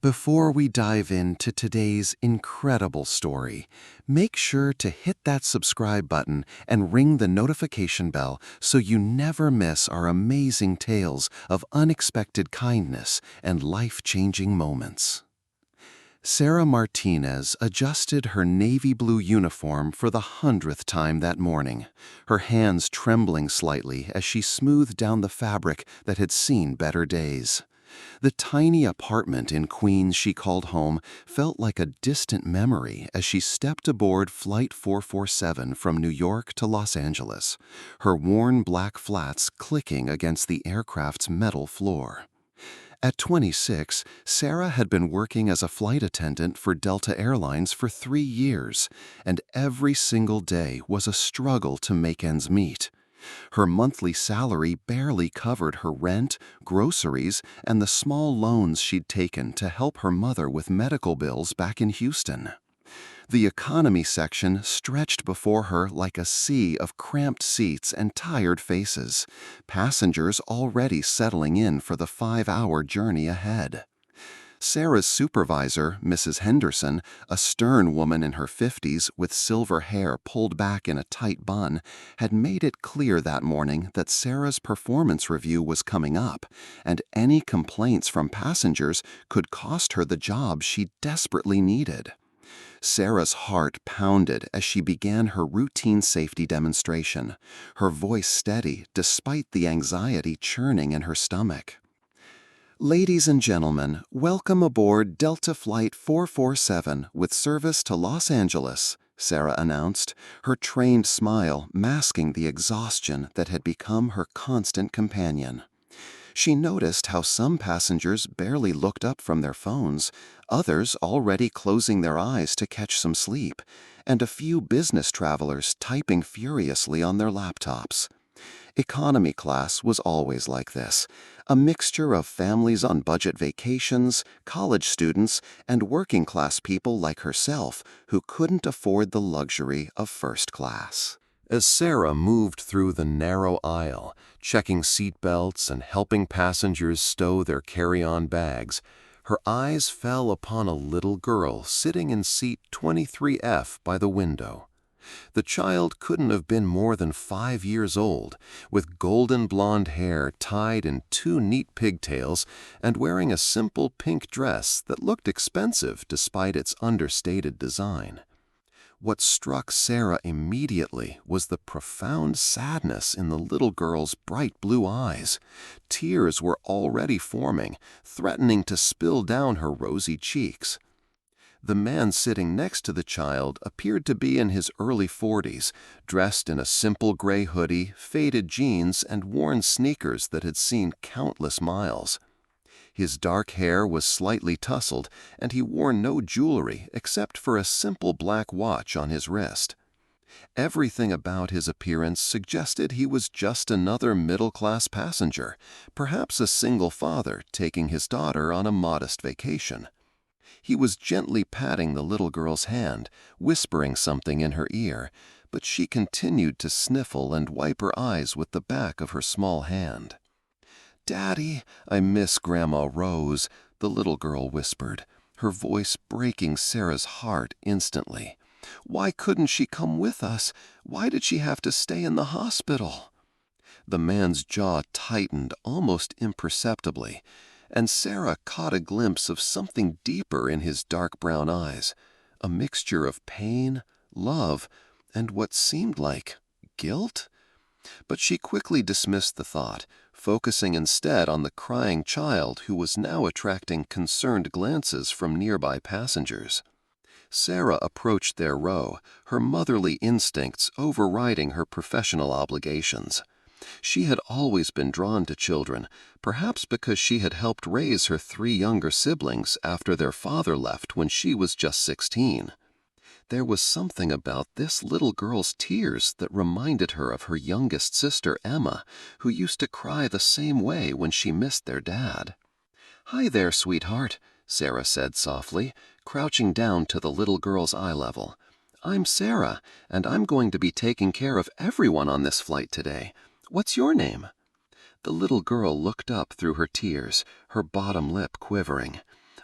Before we dive into today's incredible story, make sure to hit that subscribe button and ring the notification bell so you never miss our amazing tales of unexpected kindness and life-changing moments. Sarah Martinez adjusted her navy blue uniform for the 100th time that morning, her hands trembling slightly as she smoothed down the fabric that had seen better days. The tiny apartment in Queens she called home felt like a distant memory as she stepped aboard Flight 447 from New York to Los Angeles, her worn black flats clicking against the aircraft's metal floor. At 26, Sarah had been working as a flight attendant for Delta Airlines for 3 years, and every single day was a struggle to make ends meet. Her monthly salary barely covered her rent, groceries, and the small loans she'd taken to help her mother with medical bills back in Houston. The economy section stretched before her like a sea of cramped seats and tired faces, passengers already settling in for the 5-hour journey ahead. Sarah's supervisor, Mrs. Henderson, a stern woman in her 50s with silver hair pulled back in a tight bun, had made it clear that morning that Sarah's performance review was coming up, and any complaints from passengers could cost her the job she desperately needed. Sarah's heart pounded as she began her routine safety demonstration, her voice steady despite the anxiety churning in her stomach. "Ladies and gentlemen, welcome aboard Delta Flight 447 with service to Los Angeles," Sarah announced, her trained smile masking the exhaustion that had become her constant companion. She noticed how some passengers barely looked up from their phones, others already closing their eyes to catch some sleep, and a few business travelers typing furiously on their laptops. Economy class was always like this, a mixture of families on budget vacations, college students, and working-class people like herself who couldn't afford the luxury of first class. As Sarah moved through the narrow aisle, checking seat belts and helping passengers stow their carry-on bags, her eyes fell upon a little girl sitting in seat 23F by the window. The child couldn't have been more than 5 years old, with golden blonde hair tied in 2 neat pigtails and wearing a simple pink dress that looked expensive despite its understated design. What struck Sarah immediately was the profound sadness in the little girl's bright blue eyes. Tears were already forming, threatening to spill down her rosy cheeks. The man sitting next to the child appeared to be in his early 40s, dressed in a simple gray hoodie, faded jeans, and worn sneakers that had seen countless miles. His dark hair was slightly tousled, and he wore no jewelry except for a simple black watch on his wrist. Everything about his appearance suggested he was just another middle-class passenger, perhaps a single father taking his daughter on a modest vacation. He was gently patting the little girl's hand, whispering something in her ear, but she continued to sniffle and wipe her eyes with the back of her small hand. "Daddy, I miss Grandma Rose," the little girl whispered, her voice breaking Sarah's heart instantly. "Why couldn't she come with us? Why did she have to stay in the hospital?" The man's jaw tightened almost imperceptibly, and Sarah caught a glimpse of something deeper in his dark brown eyes, a mixture of pain, love, and what seemed like guilt. But she quickly dismissed the thought, focusing instead on the crying child who was now attracting concerned glances from nearby passengers. Sarah approached their row, her motherly instincts overriding her professional obligations. She had always been drawn to children, perhaps because she had helped raise her 3 younger siblings after their father left when she was just 16. There was something about this little girl's tears that reminded her of her youngest sister Emma, who used to cry the same way when she missed their dad. "Hi there, sweetheart," Sarah said softly, crouching down to the little girl's eye level. "I'm Sarah, and I'm going to be taking care of everyone on this flight today. What's your name?" The little girl looked up through her tears, her bottom lip quivering.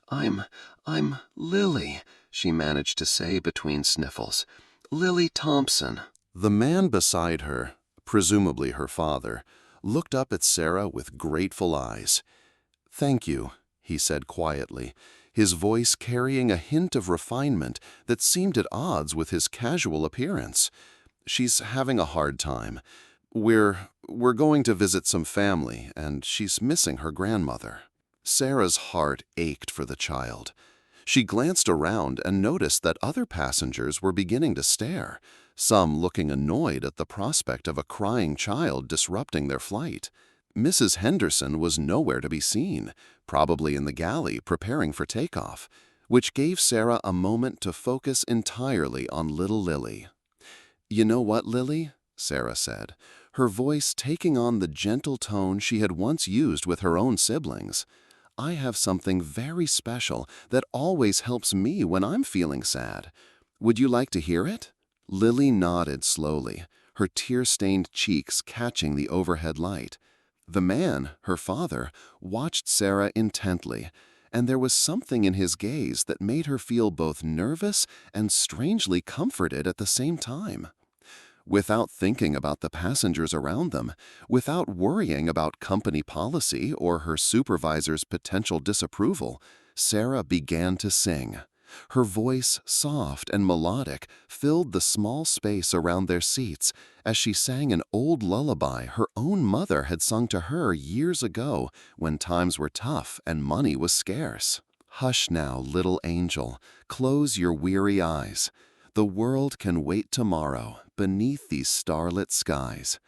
I'm, I'm Lily, she managed to say between sniffles. Lily Thompson. The man beside her, presumably her father, looked up at Sarah with grateful eyes. "Thank you," he said quietly, his voice carrying a hint of refinement that seemed at odds with his casual appearance. "She's having a hard time. We're going to visit some family, and she's missing her grandmother." Sarah's heart ached for the child. She glanced around and noticed that other passengers were beginning to stare, some looking annoyed at the prospect of a crying child disrupting their flight. Mrs. Henderson was nowhere to be seen, probably in the galley preparing for takeoff, which gave Sarah a moment to focus entirely on little Lily. "You know what, Lily?" Sarah said, her voice taking on the gentle tone she had once used with her own siblings. "I have something very special that always helps me when I'm feeling sad. Would you like to hear it?" Lily nodded slowly, her tear-stained cheeks catching the overhead light. The man, her father, watched Sarah intently, and there was something in his gaze that made her feel both nervous and strangely comforted at the same time. Without thinking about the passengers around them, without worrying about company policy or her supervisor's potential disapproval, Sarah began to sing. Her voice, soft and melodic, filled the small space around their seats as she sang an old lullaby her own mother had sung to her years ago when times were tough and money was scarce. "Hush now, little angel, close your weary eyes. The world can wait tomorrow beneath these starlit skies.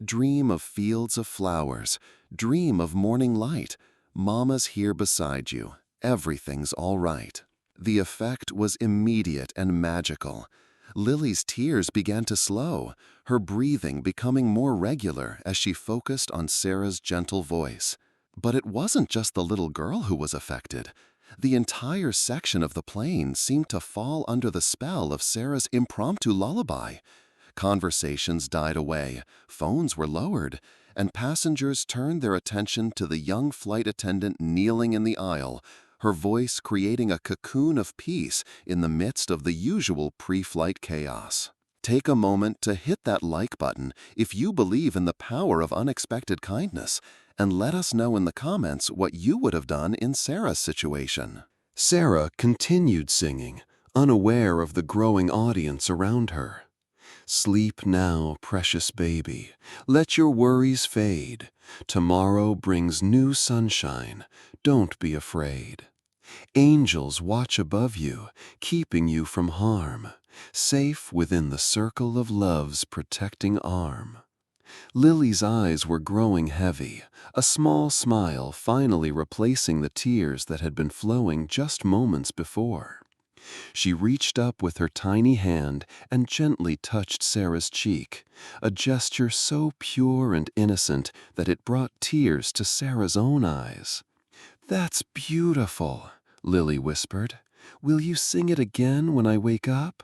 Dream of fields of flowers, dream of morning light. Mama's here beside you, everything's all right." The effect was immediate and magical. Lily's tears began to slow, her breathing becoming more regular as she focused on Sarah's gentle voice. But it wasn't just the little girl who was affected. The entire section of the plane seemed to fall under the spell of Sarah's impromptu lullaby. Conversations died away, phones were lowered, and passengers turned their attention to the young flight attendant kneeling in the aisle, her voice creating a cocoon of peace in the midst of the usual pre-flight chaos. Take a moment to hit that like button if you believe in the power of unexpected kindness, and let us know in the comments what you would have done in Sarah's situation. Sarah continued singing, unaware of the growing audience around her. "Sleep now, precious baby. Let your worries fade. Tomorrow brings new sunshine. Don't be afraid. Angels watch above you, keeping you from harm, safe within the circle of love's protecting arm." Lily's eyes were growing heavy, a small smile finally replacing the tears that had been flowing just moments before. She reached up with her tiny hand and gently touched Sarah's cheek, a gesture so pure and innocent that it brought tears to Sarah's own eyes. "That's beautiful," Lily whispered. "Will you sing it again when I wake up?"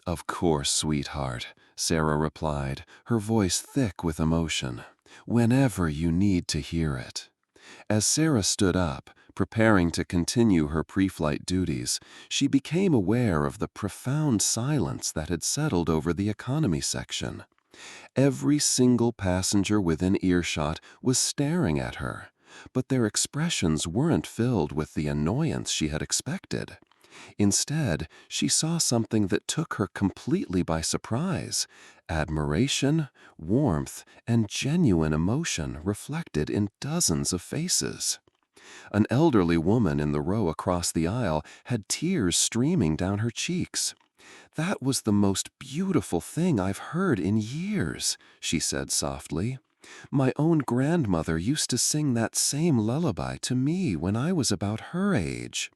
"Of course, sweetheart," Sarah replied, her voice thick with emotion. "Whenever you need to hear it." As Sarah stood up, preparing to continue her pre-flight duties, she became aware of the profound silence that had settled over the economy section. Every single passenger within earshot was staring at her, but their expressions weren't filled with the annoyance she had expected. Instead, she saw something that took her completely by surprise: admiration, warmth, and genuine emotion reflected in dozens of faces. An elderly woman in the row across the aisle had tears streaming down her cheeks. "That was the most beautiful thing I've heard in years," she said softly. "My own grandmother used to sing that same lullaby to me when I was about her age."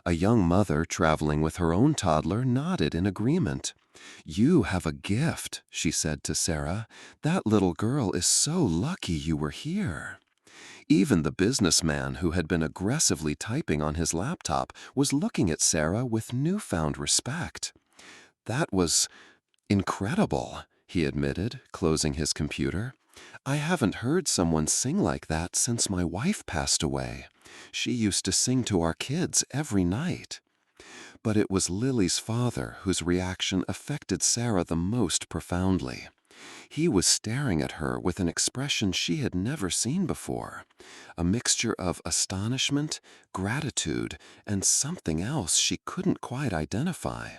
A young mother traveling with her own toddler nodded in agreement. "You have a gift," she said to Sarah. "That little girl is so lucky you were here." Even the businessman who had been aggressively typing on his laptop was looking at Sarah with newfound respect. "That was incredible," he admitted, closing his computer. I haven't heard someone sing like that since my wife passed away. She used to sing to our kids every night. But it was Lily's father whose reaction affected Sarah the most profoundly. He was staring at her with an expression she had never seen before, a mixture of astonishment, gratitude, and something else she couldn't quite identify.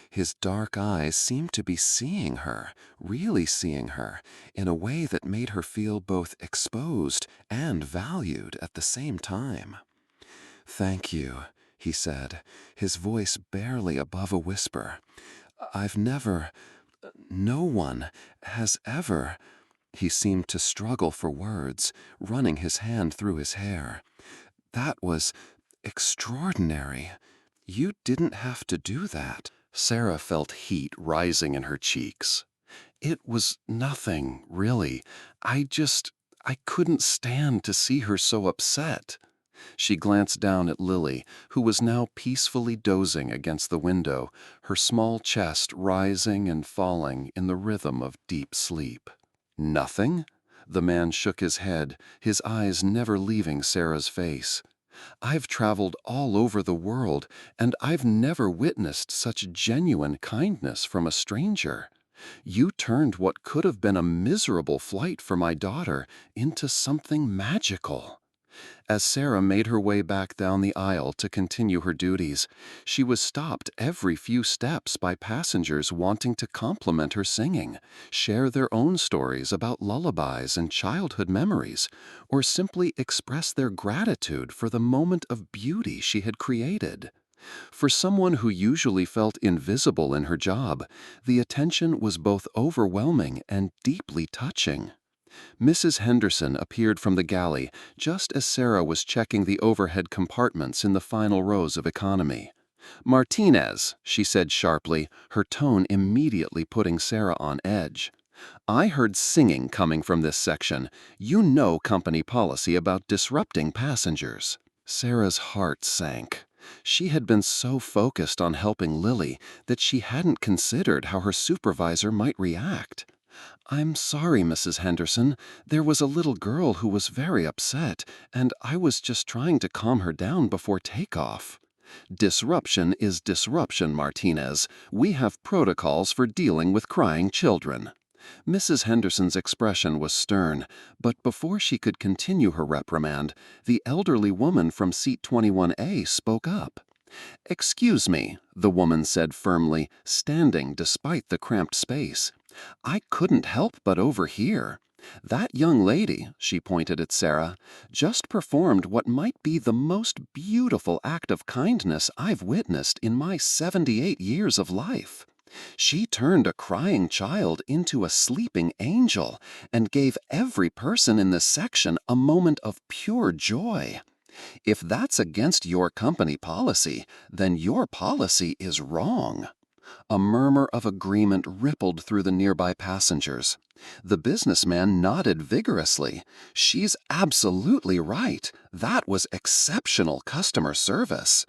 His dark eyes seemed to be seeing her, really seeing her, in a way that made her feel both exposed and valued at the same time. "Thank you," he said, his voice barely above a whisper. No one has ever." He seemed to struggle for words, running his hand through his hair. "That was extraordinary. You didn't have to do that." Sarah felt heat rising in her cheeks. "It was nothing, really. I couldn't stand to see her so upset." She glanced down at Lily, who was now peacefully dozing against the window, her small chest rising and falling in the rhythm of deep sleep. "Nothing?" The man shook his head, his eyes never leaving Sarah's face. "I've traveled all over the world, and I've never witnessed such genuine kindness from a stranger. You turned what could have been a miserable flight for my daughter into something magical." As Sarah made her way back down the aisle to continue her duties, she was stopped every few steps by passengers wanting to compliment her singing, share their own stories about lullabies and childhood memories, or simply express their gratitude for the moment of beauty she had created. For someone who usually felt invisible in her job, the attention was both overwhelming and deeply touching. Mrs. Henderson appeared from the galley just as Sarah was checking the overhead compartments in the final rows of economy. "Martinez," she said sharply, her tone immediately putting Sarah on edge. "I heard singing coming from this section. You know company policy about disrupting passengers." Sarah's heart sank. She had been so focused on helping Lily that she hadn't considered how her supervisor might react. "I'm sorry, Mrs. Henderson. There was a little girl who was very upset, and I was just trying to calm her down before takeoff." "Disruption is disruption, Martinez. We have protocols for dealing with crying children." Mrs. Henderson's expression was stern, but before she could continue her reprimand, the elderly woman from seat 21A spoke up. "Excuse me," the woman said firmly, standing despite the cramped space. "I couldn't help but overhear. That young lady," she pointed at Sarah, "just performed what might be the most beautiful act of kindness I've witnessed in my 78 years of life. She turned a crying child into a sleeping angel and gave every person in this section a moment of pure joy. If that's against your company policy, then your policy is wrong." A murmur of agreement rippled through the nearby passengers. The businessman nodded vigorously. "She's absolutely right. That was exceptional customer service."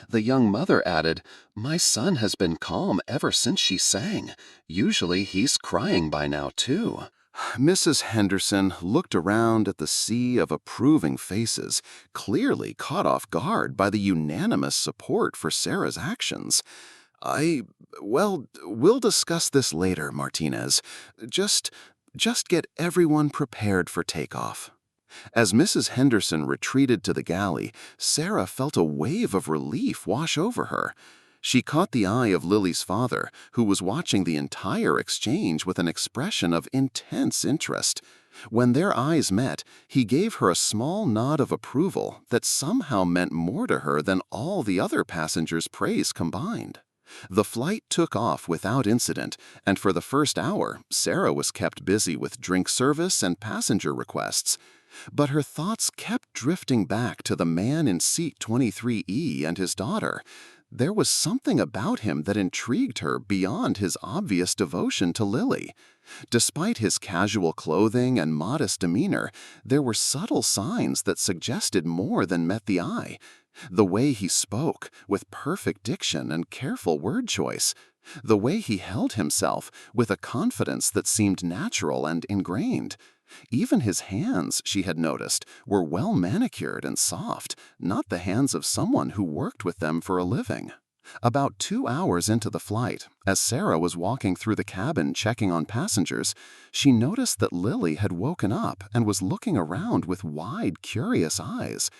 The young mother added, "My son has been calm ever since she sang. Usually he's crying by now, too." Mrs. Henderson looked around at the sea of approving faces, clearly caught off guard by the unanimous support for Sarah's actions. Well, we'll discuss this later, Martinez. Just, just get everyone prepared for takeoff." As Mrs. Henderson retreated to the galley, Sarah felt a wave of relief wash over her. She caught the eye of Lily's father, who was watching the entire exchange with an expression of intense interest. When their eyes met, he gave her a small nod of approval that somehow meant more to her than all the other passengers' praise combined. The flight took off without incident, and for the first hour, Sarah was kept busy with drink service and passenger requests. But her thoughts kept drifting back to the man in seat 23E and his daughter. There was something about him that intrigued her beyond his obvious devotion to Lily. Despite his casual clothing and modest demeanor, there were subtle signs that suggested more than met the eye. The way he spoke, with perfect diction and careful word choice. The way he held himself, with a confidence that seemed natural and ingrained. Even his hands, she had noticed, were well manicured and soft, not the hands of someone who worked with them for a living. About 2 hours into the flight, as Sarah was walking through the cabin checking on passengers, she noticed that Lily had woken up and was looking around with wide, curious eyes.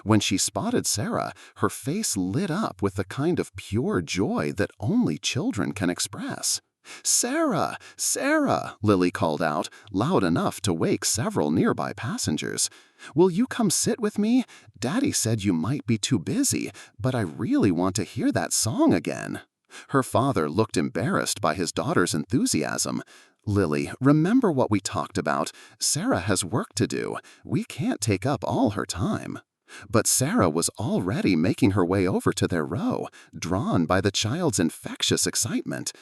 When she spotted Sarah, her face lit up with the kind of pure joy that only children can express. "Sarah! Sarah!" Lily called out, loud enough to wake several nearby passengers. "Will you come sit with me? Daddy said you might be too busy, but I really want to hear that song again." Her father looked embarrassed by his daughter's enthusiasm. "Lily, remember what we talked about. Sarah has work to do. We can't take up all her time." But Sarah was already making her way over to their row, drawn by the child's infectious excitement.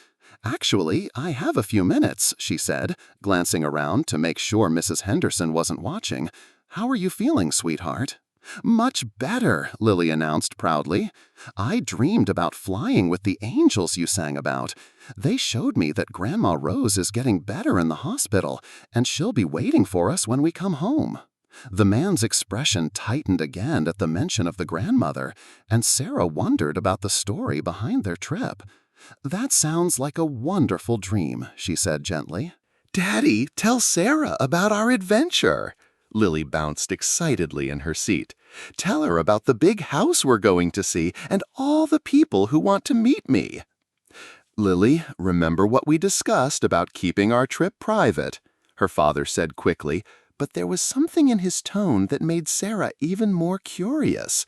"Actually, I have a few minutes," she said, glancing around to make sure Mrs. Henderson wasn't watching. "How are you feeling, sweetheart?" "Much better," Lily announced proudly. "I dreamed about flying with the angels you sang about. They showed me that Grandma Rose is getting better in the hospital, and she'll be waiting for us when we come home." The man's expression tightened again at the mention of the grandmother, and Sarah wondered about the story behind their trip. "That sounds like a wonderful dream," she said gently. "Daddy, tell Sarah about our adventure." Lily bounced excitedly in her seat. "Tell her about the big house we're going to see and all the people who want to meet me." "Lily, remember what we discussed about keeping our trip private," her father said quickly, but there was something in his tone that made Sarah even more curious.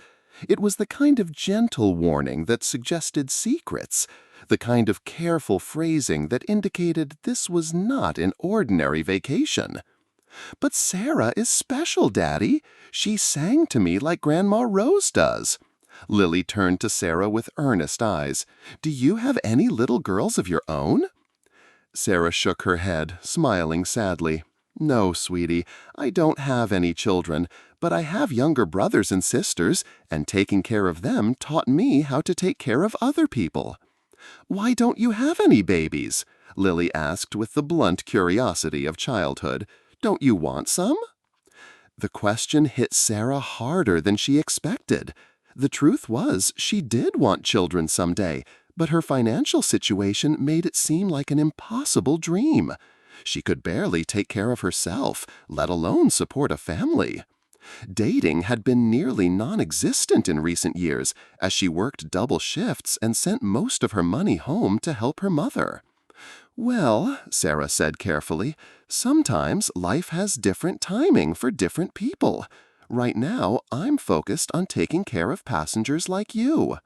It was the kind of gentle warning that suggested secrets, the kind of careful phrasing that indicated this was not an ordinary vacation. "But Sarah is special, Daddy. She sang to me like Grandma Rose does." Lily turned to Sarah with earnest eyes. "Do you have any little girls of your own?" Sarah shook her head, smiling sadly. "No, sweetie, I don't have any children, but I have younger brothers and sisters, and taking care of them taught me how to take care of other people." "Why don't you have any babies?" Lily asked with the blunt curiosity of childhood. "Don't you want some?" The question hit Sarah harder than she expected. The truth was, she did want children someday, but her financial situation made it seem like an impossible dream. She could barely take care of herself, let alone support a family. Dating had been nearly non-existent in recent years, as she worked double shifts and sent most of her money home to help her mother. "Well," Sarah said carefully, "sometimes life has different timing for different people. Right now, I'm focused on taking care of passengers like you."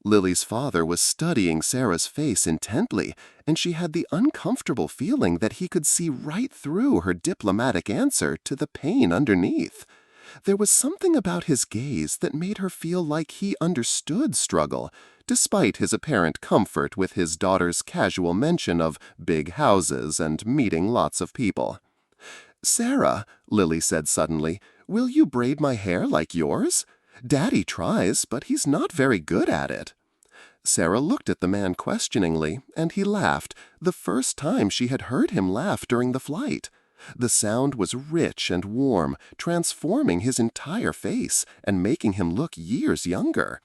Lily's father was studying Sarah's face intently, and she had the uncomfortable feeling that he could see right through her diplomatic answer to the pain underneath. There was something about his gaze that made her feel like he understood struggle, despite his apparent comfort with his daughter's casual mention of big houses and meeting lots of people. "Sarah," Lily said suddenly, "will you braid my hair like yours? Daddy tries, but he's not very good at it." Sarah looked at the man questioningly, and he laughed, the first time she had heard him laugh during the flight. The sound was rich and warm, transforming his entire face and making him look years younger.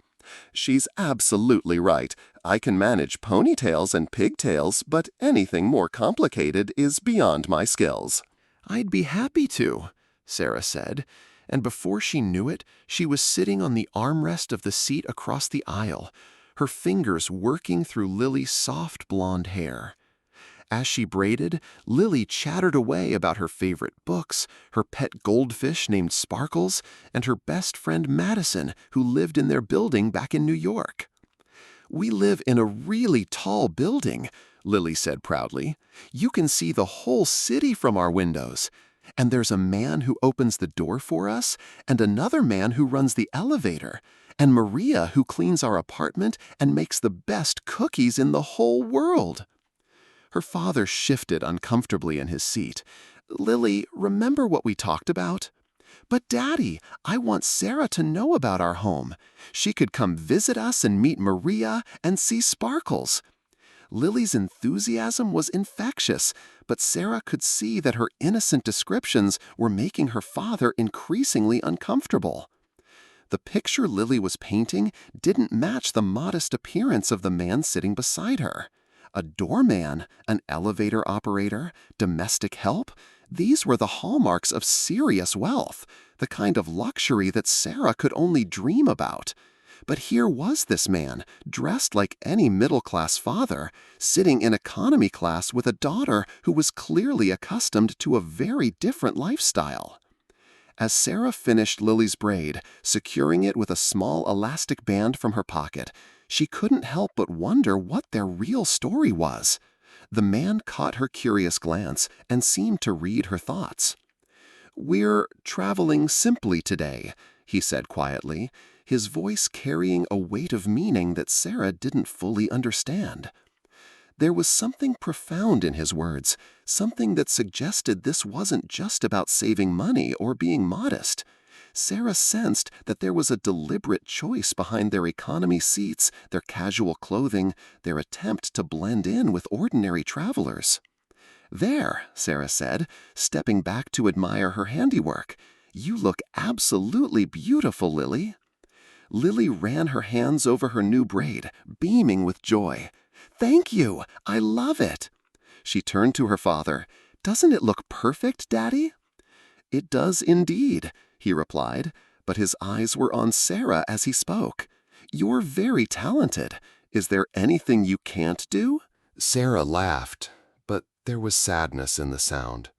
"She's absolutely right. I can manage ponytails and pigtails, but anything more complicated is beyond my skills." "I'd be happy to," Sarah said, and before she knew it, she was sitting on the armrest of the seat across the aisle, her fingers working through Lily's soft blonde hair. As she braided, Lily chattered away about her favorite books, her pet goldfish named Sparkles, and her best friend Madison, who lived in their building back in New York. "We live in a really tall building," Lily said proudly. "You can see the whole city from our windows. And there's a man who opens the door for us, and another man who runs the elevator, and Maria who cleans our apartment and makes the best cookies in the whole world." Her father shifted uncomfortably in his seat. "Lily, remember what we talked about?" "But Daddy, I want Sarah to know about our home. She could come visit us and meet Maria and see Sparkles." Lily's enthusiasm was infectious, but Sarah could see that her innocent descriptions were making her father increasingly uncomfortable. The picture Lily was painting didn't match the modest appearance of the man sitting beside her. A doorman, an elevator operator, domestic help, these were the hallmarks of serious wealth, the kind of luxury that Sarah could only dream about. But here was this man, dressed like any middle-class father, sitting in economy class with a daughter who was clearly accustomed to a very different lifestyle. As Sarah finished Lily's braid, securing it with a small elastic band from her pocket, she couldn't help but wonder what their real story was. The man caught her curious glance and seemed to read her thoughts. "We're traveling simply today," he said quietly, his voice carrying a weight of meaning that Sarah didn't fully understand. There was something profound in his words, something that suggested this wasn't just about saving money or being modest. Sarah sensed that there was a deliberate choice behind their economy seats, their casual clothing, their attempt to blend in with ordinary travelers. "There," Sarah said, stepping back to admire her handiwork. "You look absolutely beautiful, Lily." Lily ran her hands over her new braid, beaming with joy. "Thank you! I love it!" She turned to her father. "Doesn't it look perfect, Daddy?" "It does indeed," he replied, but his eyes were on Sarah as he spoke. "You're very talented. Is there anything you can't do?" Sarah laughed, but there was sadness in the sound.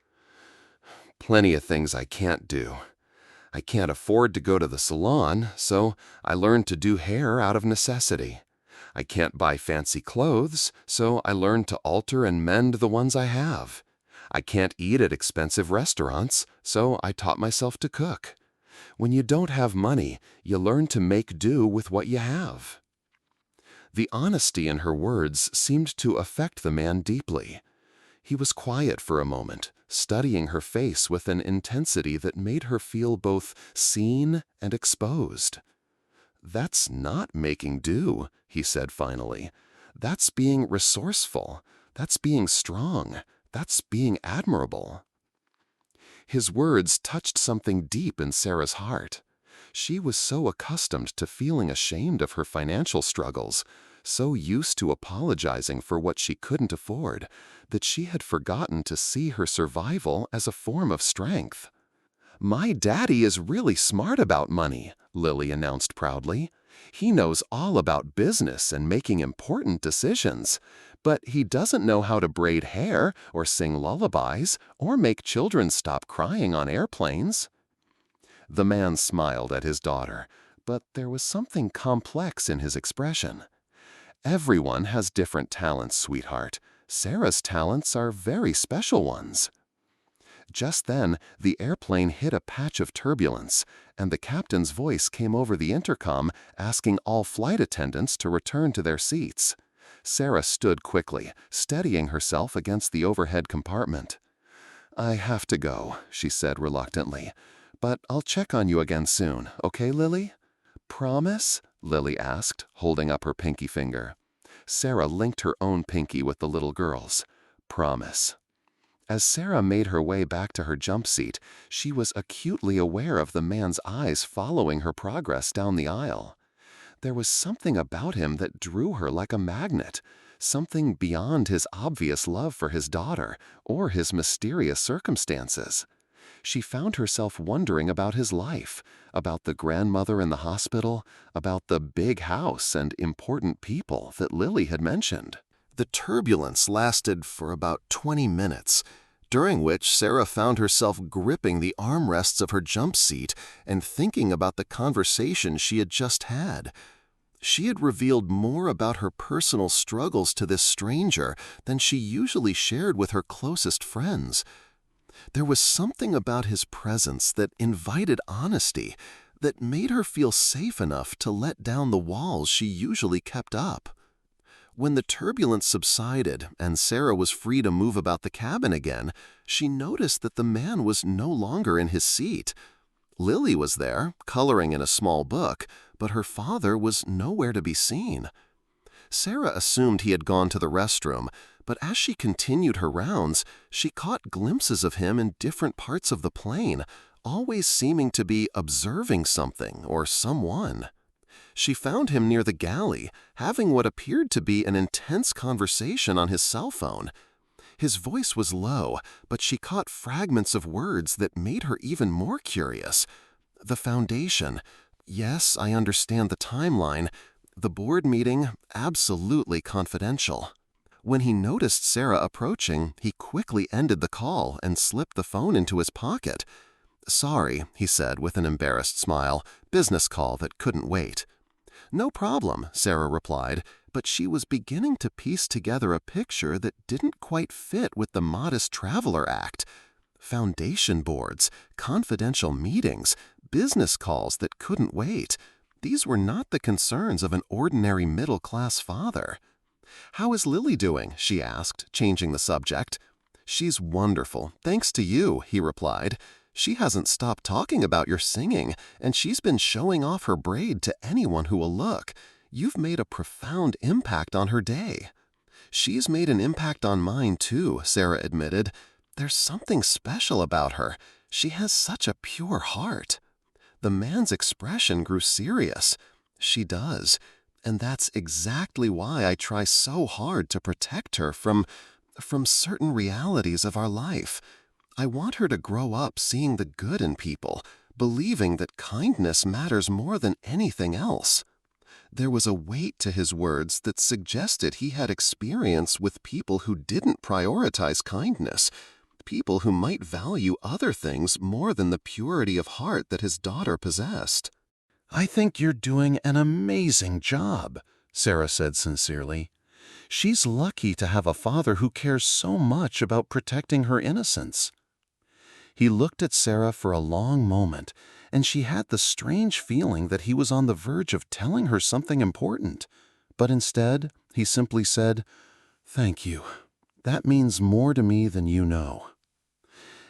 "Plenty of things I can't do. I can't afford to go to the salon, so I learned to do hair out of necessity. I can't buy fancy clothes, so I learned to alter and mend the ones I have. I can't eat at expensive restaurants, so I taught myself to cook. When you don't have money, you learn to make do with what you have." The honesty in her words seemed to affect the man deeply. He was quiet for a moment, studying her face with an intensity that made her feel both seen and exposed. "That's not making do," he said finally. "That's being resourceful. That's being strong. That's being admirable." His words touched something deep in Sarah's heart. She was so accustomed to feeling ashamed of her financial struggles, so used to apologizing for what she couldn't afford, that she had forgotten to see her survival as a form of strength. "My daddy is really smart about money," Lily announced proudly. "He knows all about business and making important decisions, but he doesn't know how to braid hair or sing lullabies or make children stop crying on airplanes." The man smiled at his daughter, but there was something complex in his expression. "Everyone has different talents, sweetheart. Sarah's talents are very special ones." Just then, the airplane hit a patch of turbulence, and the captain's voice came over the intercom asking all flight attendants to return to their seats. Sarah stood quickly, steadying herself against the overhead compartment. "I have to go," she said reluctantly, "but I'll check on you again soon, okay, Lily?" "Promise?" Lily asked, holding up her pinky finger. Sarah linked her own pinky with the little girl's. "Promise." As Sarah made her way back to her jump seat, she was acutely aware of the man's eyes following her progress down the aisle. There was something about him that drew her like a magnet, something beyond his obvious love for his daughter or his mysterious circumstances. She found herself wondering about his life, about the grandmother in the hospital, about the big house and important people that Lily had mentioned. The turbulence lasted for about 20 minutes, during which Sarah found herself gripping the armrests of her jump seat and thinking about the conversation she had just had. She had revealed more about her personal struggles to this stranger than she usually shared with her closest friends. There was something about his presence that invited honesty, that made her feel safe enough to let down the walls she usually kept up. When the turbulence subsided and Sarah was free to move about the cabin again, she noticed that the man was no longer in his seat. Lily was there, coloring in a small book, but her father was nowhere to be seen. Sarah assumed he had gone to the restroom, but as she continued her rounds, she caught glimpses of him in different parts of the plane, always seeming to be observing something or someone. She found him near the galley, having what appeared to be an intense conversation on his cell phone. His voice was low, but she caught fragments of words that made her even more curious. The foundation. Yes, I understand the timeline. The board meeting, absolutely confidential. When he noticed Sarah approaching, he quickly ended the call and slipped the phone into his pocket. "Sorry," he said with an embarrassed smile. "Business call that couldn't wait." "No problem," Sarah replied, but she was beginning to piece together a picture that didn't quite fit with the modest traveler act. Foundation boards, confidential meetings, business calls that couldn't wait. These were not the concerns of an ordinary middle-class father. "How is Lily doing?" she asked, changing the subject. "She's wonderful, thanks to you," he replied. "She hasn't stopped talking about your singing, and she's been showing off her braid to anyone who will look. You've made a profound impact on her day." "She's made an impact on mine, too," Sarah admitted. "There's something special about her. She has such a pure heart." The man's expression grew serious. "She does. And that's exactly why I try so hard to protect her from certain realities of our life. I want her to grow up seeing the good in people, believing that kindness matters more than anything else." There was a weight to his words that suggested he had experience with people who didn't prioritize kindness, people who might value other things more than the purity of heart that his daughter possessed. "I think you're doing an amazing job," Sarah said sincerely. "She's lucky to have a father who cares so much about protecting her innocence." He looked at Sarah for a long moment, and she had the strange feeling that he was on the verge of telling her something important. But instead, he simply said, "Thank you. That means more to me than you know."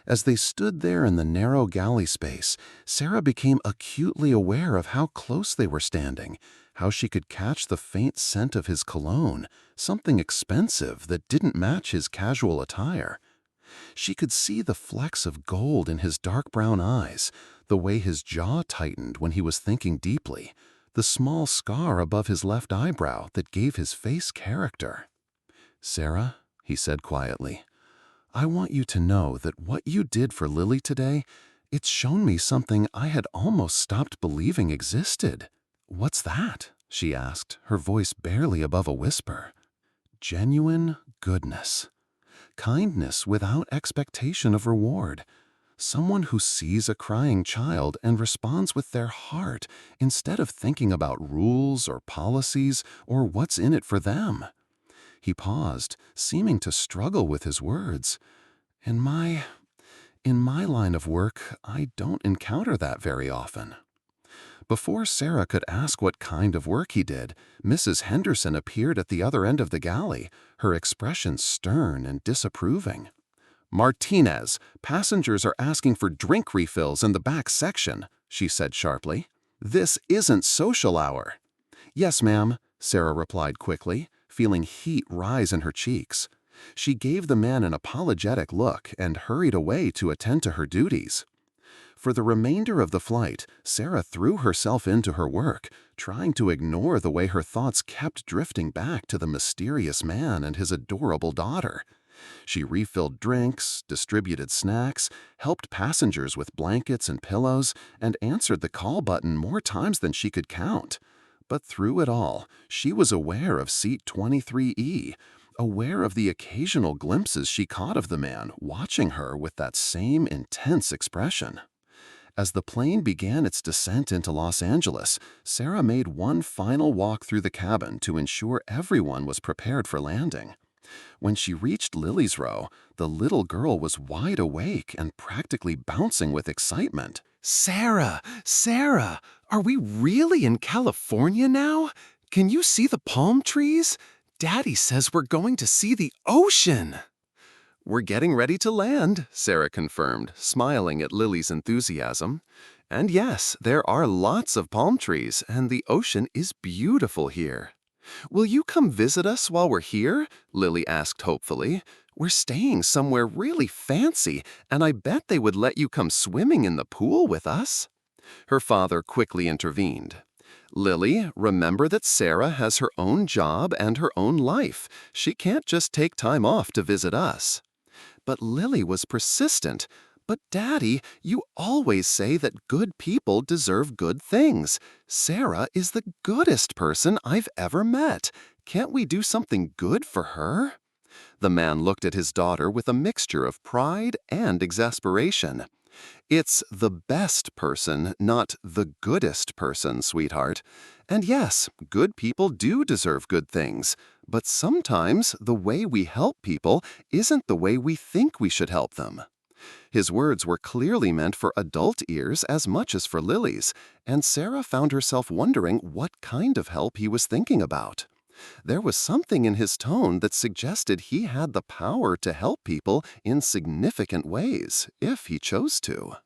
As they stood there in the narrow galley space, Sarah became acutely aware of how close they were standing, how she could catch the faint scent of his cologne, something expensive that didn't match his casual attire. She could see the flecks of gold in his dark brown eyes, the way his jaw tightened when he was thinking deeply, the small scar above his left eyebrow that gave his face character. "Sarah," he said quietly, "I want you to know that what you did for Lily today, it's shown me something I had almost stopped believing existed." "What's that?" she asked, her voice barely above a whisper. "Genuine goodness. Kindness without expectation of reward. Someone who sees a crying child and responds with their heart instead of thinking about rules or policies or what's in it for them." He paused, seeming to struggle with his words. In my line of work, I don't encounter that very often." Before Sarah could ask what kind of work he did, Mrs. Henderson appeared at the other end of the galley, her expression stern and disapproving. "Martinez, passengers are asking for drink refills in the back section," she said sharply. "This isn't social hour." "Yes, ma'am," Sarah replied quickly, feeling heat rise in her cheeks. She gave the man an apologetic look and hurried away to attend to her duties. For the remainder of the flight, Sarah threw herself into her work, trying to ignore the way her thoughts kept drifting back to the mysterious man and his adorable daughter. She refilled drinks, distributed snacks, helped passengers with blankets and pillows, and answered the call button more times than she could count. But through it all, she was aware of seat 23E, aware of the occasional glimpses she caught of the man watching her with that same intense expression. As the plane began its descent into Los Angeles, Sarah made one final walk through the cabin to ensure everyone was prepared for landing. When she reached Lily's row, the little girl was wide awake and practically bouncing with excitement. "Sarah! Sarah! Are we really in California now? Can you see the palm trees? Daddy says we're going to see the ocean!" "We're getting ready to land," Sarah confirmed, smiling at Lily's enthusiasm. "And yes, there are lots of palm trees, and the ocean is beautiful here." "Will you come visit us while we're here?" Lily asked hopefully. "We're staying somewhere really fancy, and I bet they would let you come swimming in the pool with us." Her father quickly intervened. "Lily, remember that Sarah has her own job and her own life. She can't just take time off to visit us." But Lily was persistent. "But Daddy, you always say that good people deserve good things. Sarah is the goodest person I've ever met. Can't we do something good for her?" The man looked at his daughter with a mixture of pride and exasperation. "It's the best person, not the goodest person, sweetheart. And yes, good people do deserve good things. But sometimes the way we help people isn't the way we think we should help them." His words were clearly meant for adult ears as much as for Lily's, and Sarah found herself wondering what kind of help he was thinking about. There was something in his tone that suggested he had the power to help people in significant ways, if he chose to.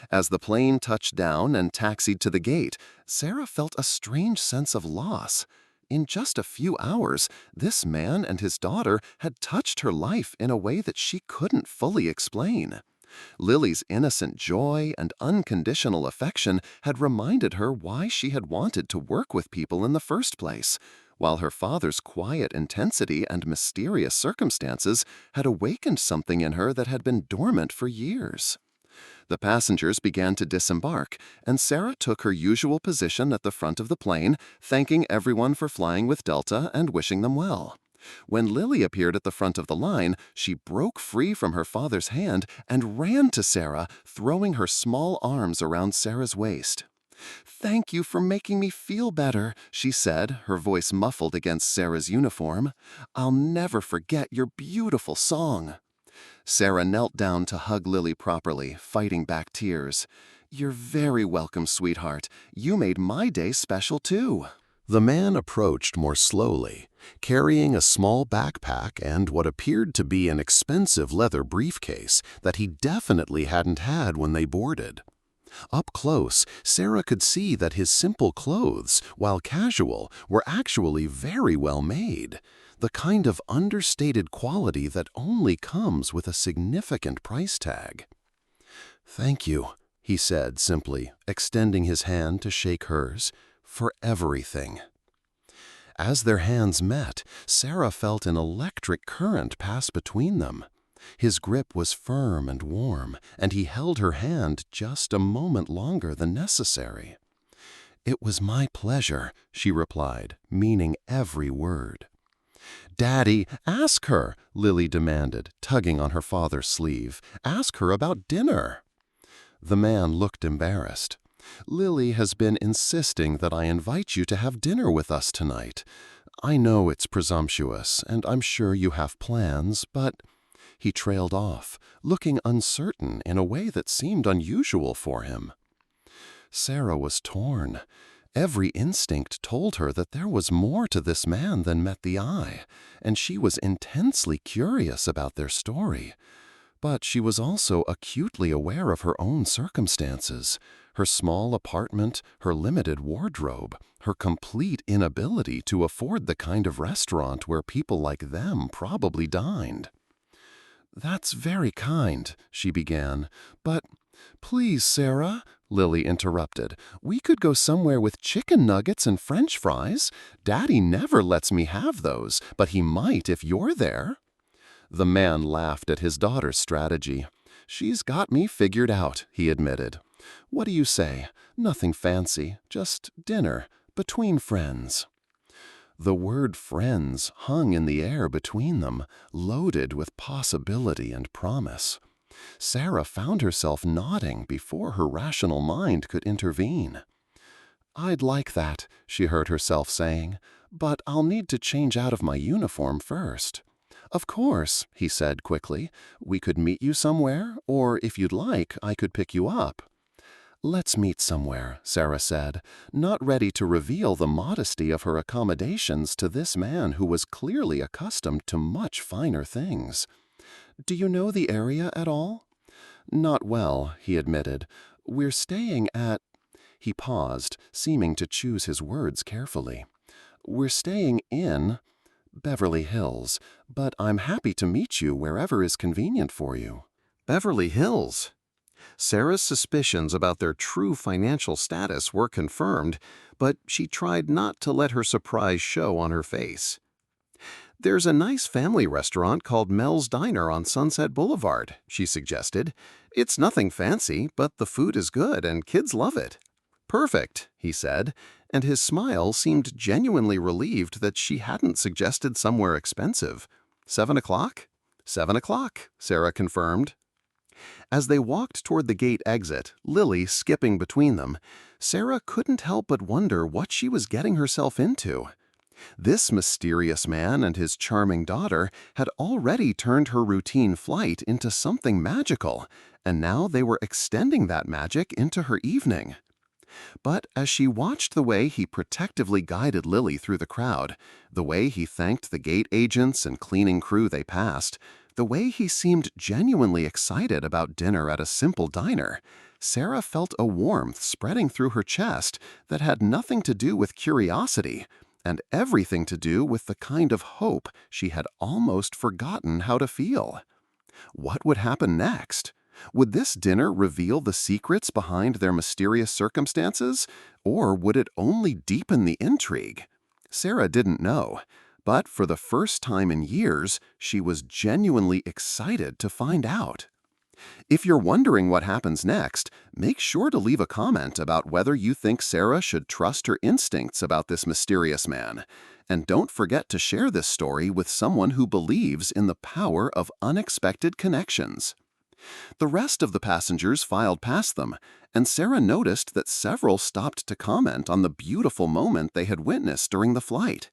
As the plane touched down and taxied to the gate, Sarah felt a strange sense of loss. In just a few hours, this man and his daughter had touched her life in a way that she couldn't fully explain. Lily's innocent joy and unconditional affection had reminded her why she had wanted to work with people in the first place, while her father's quiet intensity and mysterious circumstances had awakened something in her that had been dormant for years. The passengers began to disembark, and Sarah took her usual position at the front of the plane, thanking everyone for flying with Delta and wishing them well. When Lily appeared at the front of the line, she broke free from her father's hand and ran to Sarah, throwing her small arms around Sarah's waist. "Thank you for making me feel better," she said, her voice muffled against Sarah's uniform. "I'll never forget your beautiful song." Sarah knelt down to hug Lily properly, fighting back tears. "You're very welcome, sweetheart. You made my day special, too." The man approached more slowly, carrying a small backpack and what appeared to be an expensive leather briefcase that he definitely hadn't had when they boarded. Up close, Sarah could see that his simple clothes, while casual, were actually very well made, the kind of understated quality that only comes with a significant price tag. "Thank you," he said simply, extending his hand to shake hers, "for everything." As their hands met, Sarah felt an electric current pass between them. His grip was firm and warm, and he held her hand just a moment longer than necessary. "It was my pleasure," she replied, meaning every word. "Daddy, ask her," Lily demanded, tugging on her father's sleeve. "Ask her about dinner." The man looked embarrassed. "Lily has been insisting that I invite you to have dinner with us tonight. I know it's presumptuous, and I'm sure you have plans, but—" He trailed off, looking uncertain in a way that seemed unusual for him. Sarah was torn. Every instinct told her that there was more to this man than met the eye, and she was intensely curious about their story. But she was also acutely aware of her own circumstances, her small apartment, her limited wardrobe, her complete inability to afford the kind of restaurant where people like them probably dined. "That's very kind," she began, "but—" "Please, Sarah," Lily interrupted, "we could go somewhere with chicken nuggets and French fries. Daddy never lets me have those, but he might if you're there." The man laughed at his daughter's strategy. "She's got me figured out," he admitted. "What do you say? Nothing fancy, just dinner, between friends." The word friends hung in the air between them, loaded with possibility and promise. Sarah found herself nodding before her rational mind could intervene. "I'd like that," she heard herself saying, "but I'll need to change out of my uniform first." "Of course," he said quickly. "We could meet you somewhere, or if you'd like, I could pick you up." "Let's meet somewhere," Sarah said, not ready to reveal the modesty of her accommodations to this man who was clearly accustomed to much finer things. "Do you know the area at all?" "Not well," he admitted. "We're staying at—" He paused, seeming to choose his words carefully. We're staying in Beverly Hills, but I'm happy to meet you wherever is convenient for you." Beverly Hills? Sarah's suspicions about their true financial status were confirmed, but she tried not to let her surprise show on her face. "There's a nice family restaurant called Mel's Diner on Sunset Boulevard," she suggested. "It's nothing fancy, but the food is good and kids love it." "Perfect," he said, and his smile seemed genuinely relieved that she hadn't suggested somewhere expensive. 7 o'clock? 7 o'clock, Sarah confirmed. As they walked toward the gate exit, Lily skipping between them, Sarah couldn't help but wonder what she was getting herself into. This mysterious man and his charming daughter had already turned her routine flight into something magical, and now they were extending that magic into her evening. But as she watched the way he protectively guided Lily through the crowd, the way he thanked the gate agents and cleaning crew they passed, the way he seemed genuinely excited about dinner at a simple diner, Sarah felt a warmth spreading through her chest that had nothing to do with curiosity and everything to do with the kind of hope she had almost forgotten how to feel. What would happen next? Would this dinner reveal the secrets behind their mysterious circumstances, or would it only deepen the intrigue? Sarah didn't know, but for the first time in years, she was genuinely excited to find out. If you're wondering what happens next, make sure to leave a comment about whether you think Sarah should trust her instincts about this mysterious man. And don't forget to share this story with someone who believes in the power of unexpected connections. The rest of the passengers filed past them, and Sarah noticed that several stopped to comment on the beautiful moment they had witnessed during the flight.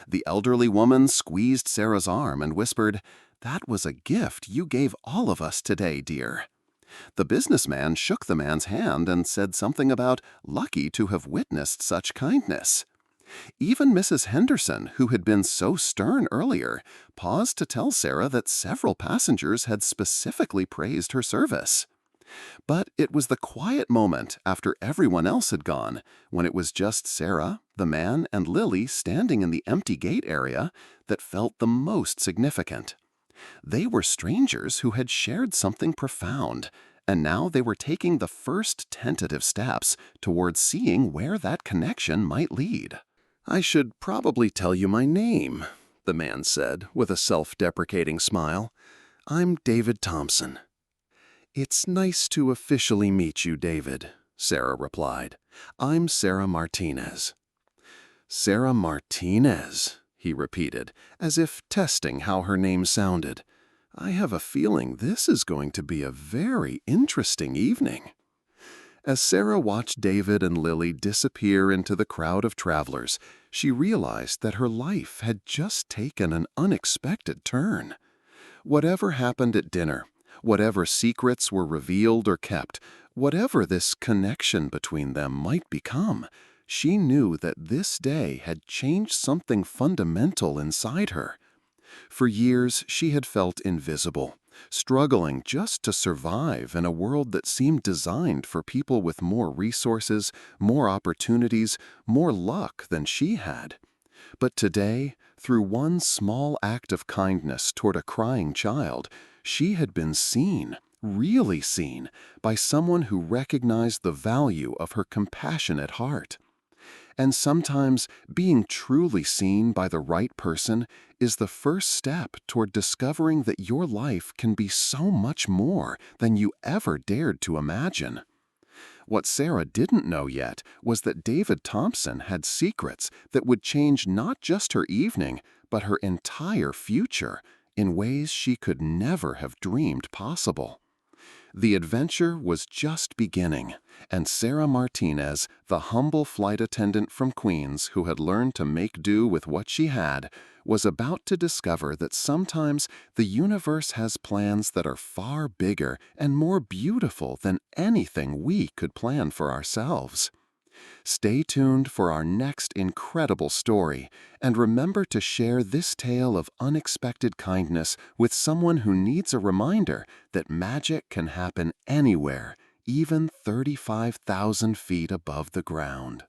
The elderly woman squeezed Sarah's arm and whispered, "That was a gift you gave all of us today, dear." The businessman shook the man's hand and said something about lucky to have witnessed such kindness. Even Mrs. Henderson, who had been so stern earlier, paused to tell Sarah that several passengers had specifically praised her service. But it was the quiet moment after everyone else had gone, when it was just Sarah, the man, and Lily standing in the empty gate area, that felt the most significant. They were strangers who had shared something profound, and now they were taking the first tentative steps towards seeing where that connection might lead. "I should probably tell you my name," the man said with a self-deprecating smile. "I'm David Thompson." "It's nice to officially meet you, David," Sarah replied. "I'm Sarah Martinez." "Sarah Martinez," he repeated, as if testing how her name sounded. "I have a feeling this is going to be a very interesting evening." As Sarah watched David and Lily disappear into the crowd of travelers, she realized that her life had just taken an unexpected turn. Whatever happened at dinner, whatever secrets were revealed or kept, whatever this connection between them might become, she knew that this day had changed something fundamental inside her. For years, she had felt invisible, struggling just to survive in a world that seemed designed for people with more resources, more opportunities, more luck than she had. But today, through one small act of kindness toward a crying child, she had been seen, really seen, by someone who recognized the value of her compassionate heart. And sometimes being truly seen by the right person is the first step toward discovering that your life can be so much more than you ever dared to imagine. What Sarah didn't know yet was that David Thompson had secrets that would change not just her evening, but her entire future in ways she could never have dreamed possible. The adventure was just beginning, and Sarah Martinez, the humble flight attendant from Queens who had learned to make do with what she had, was about to discover that sometimes the universe has plans that are far bigger and more beautiful than anything we could plan for ourselves. Stay tuned for our next incredible story, and remember to share this tale of unexpected kindness with someone who needs a reminder that magic can happen anywhere, even 35,000 feet above the ground.